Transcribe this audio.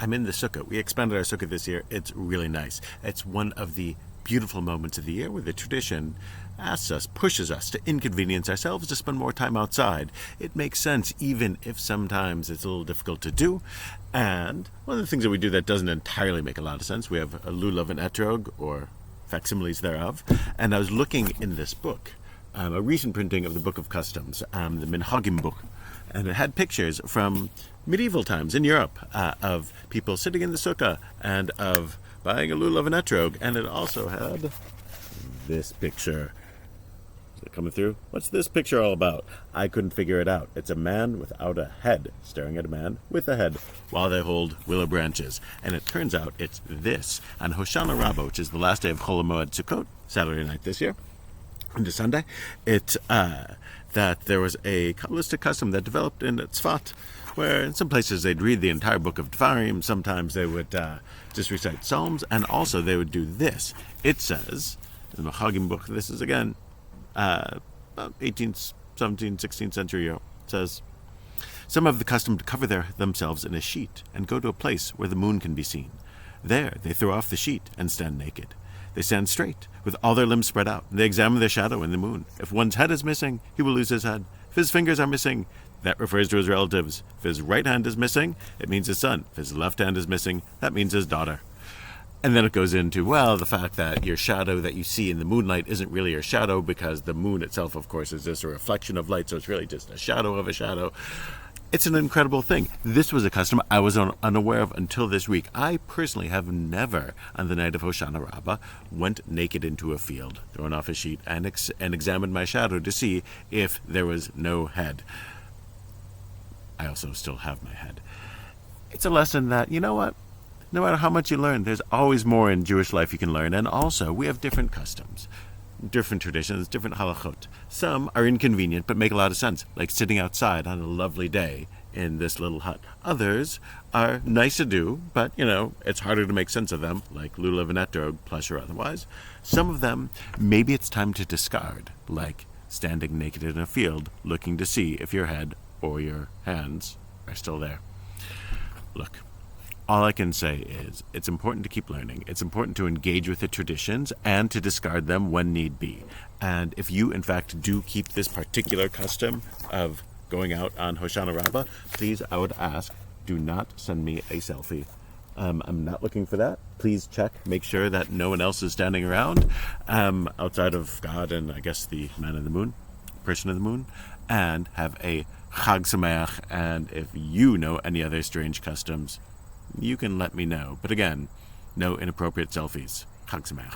I'm in the sukkah. We expanded our sukkah this year. It's really nice. It's one of the beautiful moments of the year where the tradition asks us, pushes us to inconvenience ourselves to spend more time outside. It makes sense, even if sometimes it's a little difficult to do. And one of the things that we do that doesn't entirely make a lot of sense, we have a lulav and etrog, or facsimiles thereof. And I was looking in this book, a recent printing of the Book of Customs, the Minhagim book, and it had pictures from medieval times in Europe of people sitting in the sukkah and of buying a lulav and etrog, and it also had this picture. Is it coming through? What's this picture all about? I couldn't figure it out. It's a man without a head staring at a man with a head while they hold willow branches. And it turns out it's this. On Hoshanah Rabbah, which is the last day of Chol HaMoed Sukkot, Saturday night this year, into Sunday, that there was a Kabbalistic custom that developed in Tzfat, where in some places they'd read the entire book of Devarim, sometimes they would just recite Psalms, and also they would do this. It says, in the Chagim book, this is again, about 18th, 17th, 16th century year, it says, some have the custom to cover themselves in a sheet and go to a place where the moon can be seen. There they throw off the sheet and stand naked. They stand straight, with all their limbs spread out, and they examine their shadow in the moon. If one's head is missing, he will lose his head. If his fingers are missing, that refers to his relatives. If his right hand is missing, it means his son. If his left hand is missing, that means his daughter. And then it goes into, well, the fact that your shadow that you see in the moonlight isn't really your shadow, because the moon itself, of course, is just a reflection of light, so it's really just a shadow of a shadow. It's an incredible thing. This was a custom I was unaware of until this week. I personally have never, on the night of Hoshanah Rabbah, went naked into a field, thrown off a sheet, and examined my shadow to see if there was no head. I also still have my head. It's a lesson that, you know what? No matter how much you learn, there's always more in Jewish life you can learn. And also, we have different customs, different traditions, different halachot. Some are inconvenient but make a lot of sense, like sitting outside on a lovely day in this little hut. Others are nice to do, but, it's harder to make sense of them, like lulav and etrog, plush or otherwise. Some of them, maybe it's time to discard, like standing naked in a field, looking to see if your head or your hands are still there. Look, all I can say is it's important to keep learning. It's important to engage with the traditions and to discard them when need be. And if you, in fact, do keep this particular custom of going out on Hoshanah Rabbah, please, I would ask, do not send me a selfie. I'm not looking for that. Please check, make sure that no one else is standing around outside of God and I guess the man in the moon, person in the moon, and have a Chag Sameach. And if you know any other strange customs, you can let me know. But again, no inappropriate selfies. Chag Sameach.